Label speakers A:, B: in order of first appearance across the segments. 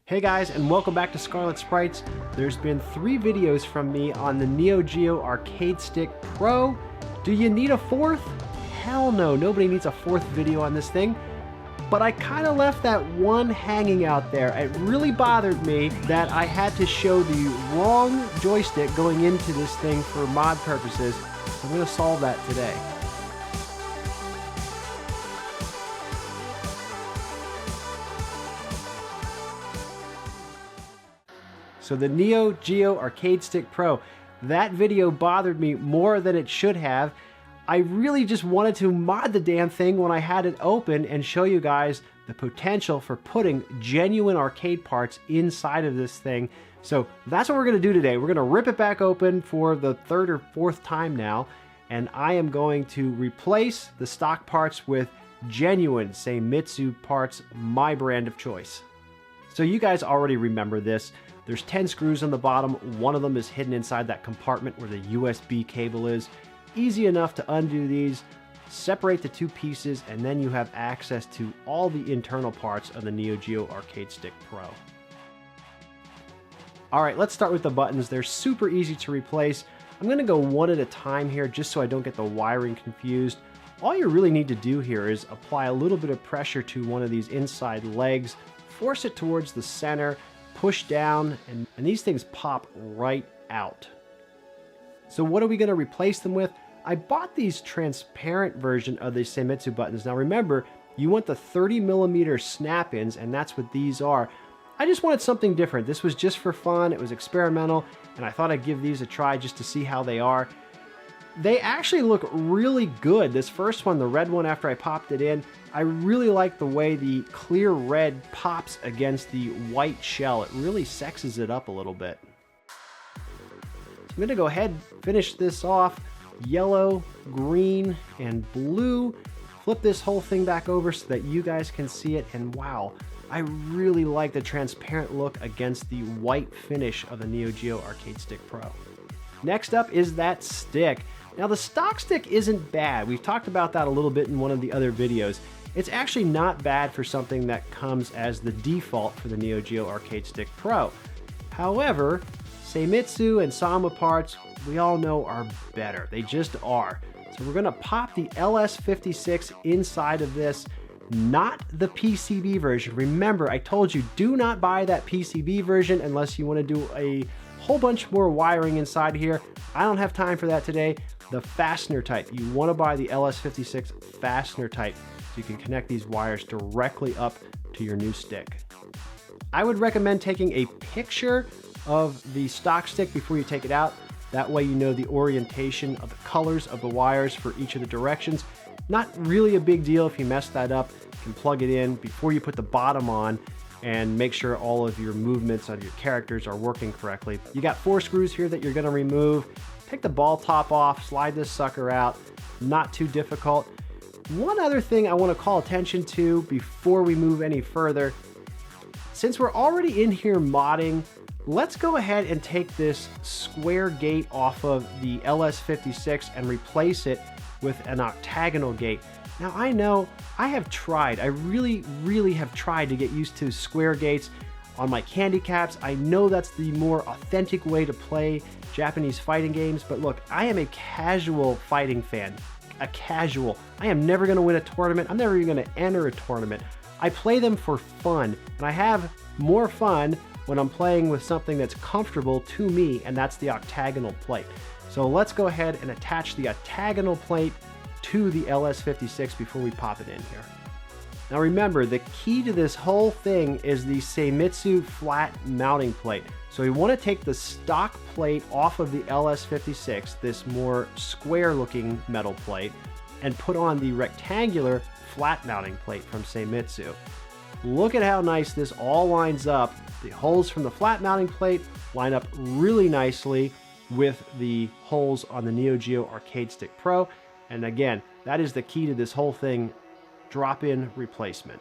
A: Hey guys, and welcome back to ScarletSprites. There's been 3 videos from me on the Neo Geo Arcade Stick Pro. Do you need a 4th? Hell no, nobody needs a 4th video on this thing. But I kind of left that one hanging out there. It really bothered me that I had to show the wrong joystick going into this thing for mod purposes. I'm going to solve that today. So the Neo Geo Arcade Stick Pro, that video bothered me more than it should have. I really just wanted to mod the damn thing when I had it open and show you guys the potential for putting genuine arcade parts inside of this thing. So that's what we're going to do today. We're going to rip it back open for the 3rd or 4th time now, and I am going to replace the stock parts with genuine Seimitsu parts, my brand of choice. So you guys already remember this. There's 10 screws on the bottom. One of them is hidden inside that compartment where the USB cable is. Easy enough to undo these, separate the 2 pieces, and then you have access to all the internal parts of the Neo Geo Arcade Stick Pro. Alright, let's start with the buttons. They're super easy to replace. I'm going to go one at a time here just so I don't get the wiring confused. All you really need to do here is apply a little bit of pressure to one of these inside legs, force it towards the center, push down, and these things pop right out. So what are we going to replace them with? I bought these transparent version of the Seimitsu buttons. Now remember, you want the 30mm snap-ins, and that's what these are. I just wanted something different. This was just for fun, it was experimental, and I thought I'd give these a try just to see how they are. They actually look really good. This first one, the red one after I popped it in, I really like the way the clear red pops against the white shell. It really sexes it up a little bit. I'm going to go ahead and finish this off. Yellow, green, and blue. Flip this whole thing back over so that you guys can see it. And wow, I really like the transparent look against the white finish of the Neo Geo Arcade Stick Pro. Next up is that stick. Now the stock stick isn't bad. We've talked about that a little bit in one of the other videos. It's actually not bad for something that comes as the default for the Neo Geo Arcade Stick Pro. However, Seimitsu and Sama parts, we all know, are better. They just are. So we're going to pop the LS-56 inside of this, not the PCB version. Remember, I told you, do not buy that PCB version unless you want to do a whole bunch more wiring inside here. I don't have time for that today. The fastener type. You want to buy the LS-56 fastener type so you can connect these wires directly up to your new stick. I would recommend taking a picture of the stock stick before you take it out. That way you know the orientation of the colors of the wires for each of the directions. Not really a big deal if you mess that up. You can plug it in before you put the bottom on and make sure all of your movements of your characters are working correctly. You got 4 screws here that you're going to remove. Take the ball top off, slide this sucker out. Not too difficult. One other thing I want to call attention to before we move any further. Since we're already in here modding, let's go ahead and take this square gate off of the LS-56 and replace it with an octagonal gate. Now I know I have tried, I really have tried to get used to square gates on my candy caps. I know that's the more authentic way to play Japanese fighting games, but look, I am a casual fighting fan. A casual. I am never going to win a tournament. I'm never even going to enter a tournament. I play them for fun, and I have more fun when I'm playing with something that's comfortable to me, and that's the octagonal plate. So let's go ahead and attach the octagonal plate to the LS-56 before we pop it in here. Now remember, the key to this whole thing is the Seimitsu flat mounting plate. So we want to take the stock plate off of the LS-56, this more square looking metal plate, and put on the rectangular flat mounting plate from Seimitsu. Look at how nice this all lines up. The holes from the flat mounting plate line up really nicely with the holes on the Neo Geo Arcade Stick Pro. And again, that is the key to this whole thing. Drop-in replacement.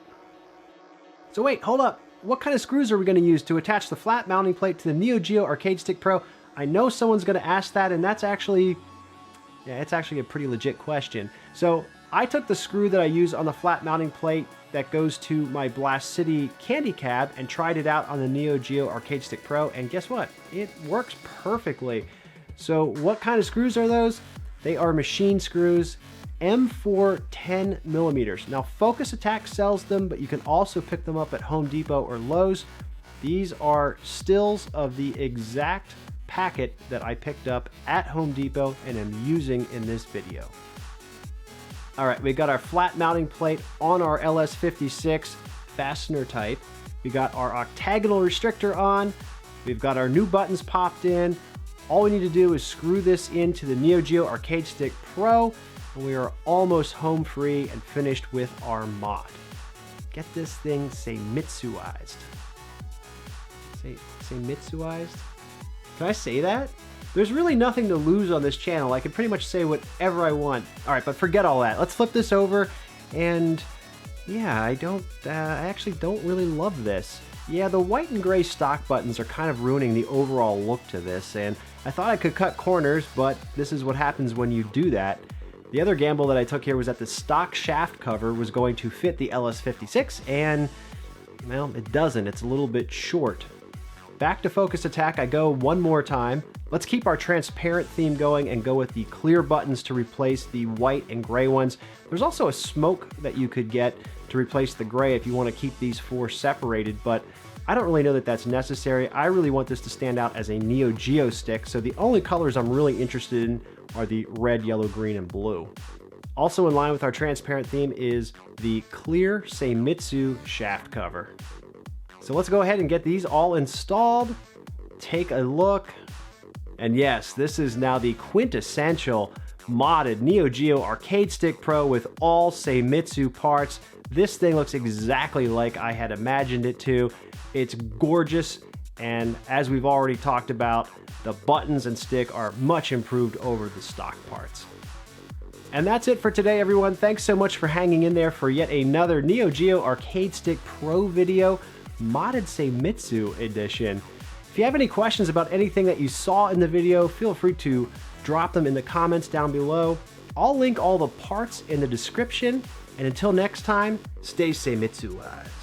A: So wait, hold up. What kind of screws are we going to use to attach the flat mounting plate to the Neo Geo Arcade Stick Pro? I know someone's going to ask that, and that's actually, it's actually a pretty legit question. So I took the screw that I use on the flat mounting plate that goes to my Blast City candy cab and tried it out on the Neo Geo Arcade Stick Pro, and guess what? It works perfectly. So what kind of screws are those? They are machine screws, M4 10 millimeters. Now Focus Attack sells them, but you can also pick them up at Home Depot or Lowe's. These are stills of the exact packet that I picked up at Home Depot and am using in this video. All right, we got our flat mounting plate on our LS-56 fastener type. We got our octagonal restrictor on. We've got our new buttons popped in. All we need to do is screw this into the Neo Geo Arcade Stick Pro, and we are almost home free and finished with our mod. Get this thing Seimitsuized. Seimitsuized? Can I say that? There's really nothing to lose on this channel. I can pretty much say whatever I want. All right, but forget all that. Let's flip this over, and yeah, I actually don't really love this. Yeah, the white and gray stock buttons are kind of ruining the overall look to this, and I thought I could cut corners, but this is what happens when you do that. The other gamble that I took here was that the stock shaft cover was going to fit the LS-56, and well, it doesn't. It's a little bit short. Back to Focus Attack I go one more time. Let's keep our transparent theme going and go with the clear buttons to replace the white and gray ones. There's also a smoke that you could get to replace the gray if you want to keep these four separated, but I don't really know that that's necessary. I really want this to stand out as a Neo Geo stick, so the only colors I'm really interested in are the red, yellow, green, and blue. Also in line with our transparent theme is the clear Seimitsu shaft cover. So let's go ahead and get these all installed, take a look, and yes, this is now the quintessential modded Neo Geo Arcade Stick Pro with all Seimitsu parts. This thing looks exactly like I had imagined it to. It's gorgeous, and as we've already talked about, the buttons and stick are much improved over the stock parts. And that's it for today, everyone. Thanks so much for hanging in there for yet another Neo Geo Arcade Stick Pro video, modded Seimitsu edition. If you have any questions about anything that you saw in the video, feel free to drop them in the comments down below. I'll link all the parts in the description, and until next time, stay Seimitsuized.